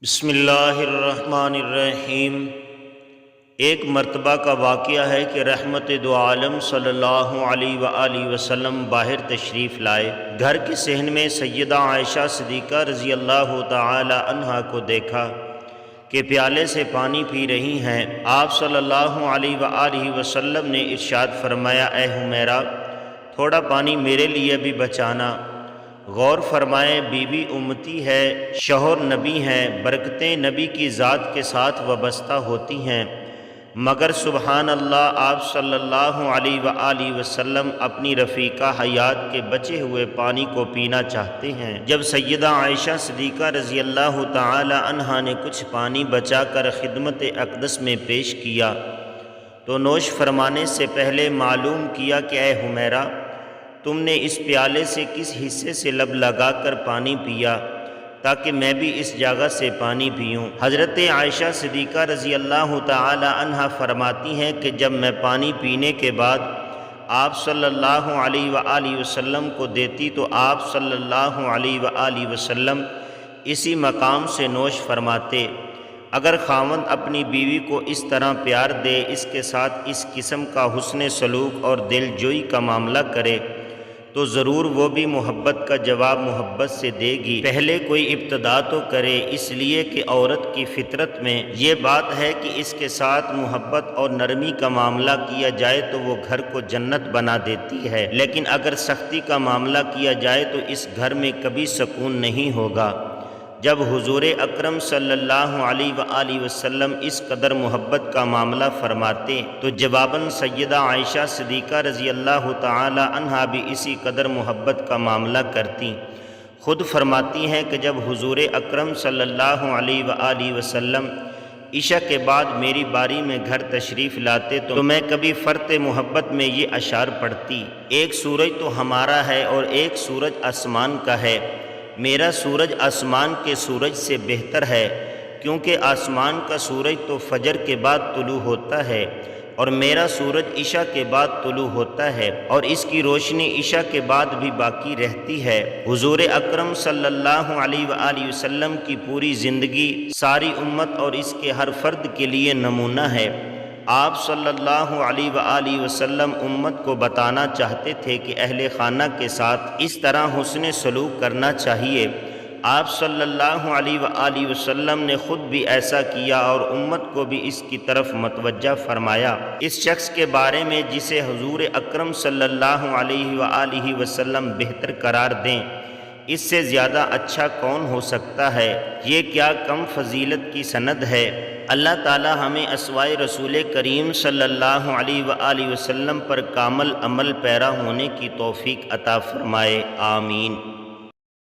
بسم اللہ الرحمن الرحیم۔ ایک مرتبہ کا واقعہ ہے کہ رحمت دو عالم صلی اللہ علیہ وآلہ وسلم باہر تشریف لائے۔ گھر کے صحن میں سیدہ عائشہ صدیقہ رضی اللہ تعالی عنہا کو دیکھا کہ پیالے سے پانی پی رہی ہیں۔ آپ صلی اللہ علیہ وآلہ وسلم نے ارشاد فرمایا، اے حمیرہ، تھوڑا پانی میرے لیے بھی بچانا۔ غور فرمائیں، بیوی امتی ہے، شوہر نبی ہیں، برکتیں نبی کی ذات کے ساتھ وابستہ ہوتی ہیں، مگر سبحان اللہ آپ صلی اللہ علیہ وآلہ وسلم اپنی رفیقہ حیات کے بچے ہوئے پانی کو پینا چاہتے ہیں۔ جب سیدہ عائشہ صدیقہ رضی اللہ تعالی عنہا نے کچھ پانی بچا کر خدمت اقدس میں پیش کیا تو نوش فرمانے سے پہلے معلوم کیا کہ اے حمیرہ، تم نے اس پیالے سے کس حصے سے لب لگا کر پانی پیا تاکہ میں بھی اس جگہ سے پانی پیوں۔ حضرت عائشہ صدیقہ رضی اللہ تعالی عنہا فرماتی ہیں کہ جب میں پانی پینے کے بعد آپ صلی اللہ علیہ وآلہ وسلم کو دیتی تو آپ صلی اللہ علیہ وآلہ وسلم اسی مقام سے نوش فرماتے۔ اگر خاوند اپنی بیوی کو اس طرح پیار دے، اس کے ساتھ اس قسم کا حسن سلوک اور دل جوئی کا معاملہ کرے تو ضرور وہ بھی محبت کا جواب محبت سے دے گی۔ پہلے کوئی ابتدا تو کرے، اس لیے کہ عورت کی فطرت میں یہ بات ہے کہ اس کے ساتھ محبت اور نرمی کا معاملہ کیا جائے تو وہ گھر کو جنت بنا دیتی ہے، لیکن اگر سختی کا معاملہ کیا جائے تو اس گھر میں کبھی سکون نہیں ہوگا۔ جب حضور اکرم صلی اللہ علیہ وآلہ وسلم اس قدر محبت کا معاملہ فرماتے تو جواباً سیدہ عائشہ صدیقہ رضی اللہ تعالی عنہا بھی اسی قدر محبت کا معاملہ کرتی۔ خود فرماتی ہیں کہ جب حضور اکرم صلی اللہ علیہ وآلہ وسلم عشاء کے بعد میری باری میں گھر تشریف لاتے تو میں کبھی فرط محبت میں یہ اشعار پڑھتی، ایک سورج تو ہمارا ہے اور ایک سورج آسمان کا ہے، میرا سورج آسمان کے سورج سے بہتر ہے، کیونکہ آسمان کا سورج تو فجر کے بعد طلوع ہوتا ہے اور میرا سورج عشاء کے بعد طلوع ہوتا ہے اور اس کی روشنی عشاء کے بعد بھی باقی رہتی ہے۔ حضور اکرم صلی اللہ علیہ وآلہ وسلم کی پوری زندگی ساری امت اور اس کے ہر فرد کے لیے نمونہ ہے۔ آپ صلی اللہ علیہ وآلہ وسلم امت کو بتانا چاہتے تھے کہ اہل خانہ کے ساتھ اس طرح حسن سلوک کرنا چاہیے۔ آپ صلی اللہ علیہ وآلہ وسلم نے خود بھی ایسا کیا اور امت کو بھی اس کی طرف متوجہ فرمایا۔ اس شخص کے بارے میں جسے حضور اکرم صلی اللہ علیہ وآلہ وسلم بہتر قرار دیں، اس سے زیادہ اچھا کون ہو سکتا ہے؟ یہ کیا کم فضیلت کی سند ہے؟ اللہ تعالی ہمیں اسوائے رسول کریم صلی اللہ علیہ وآلہ وسلم پر کامل عمل پیرا ہونے کی توفیق عطا فرمائے، آمین۔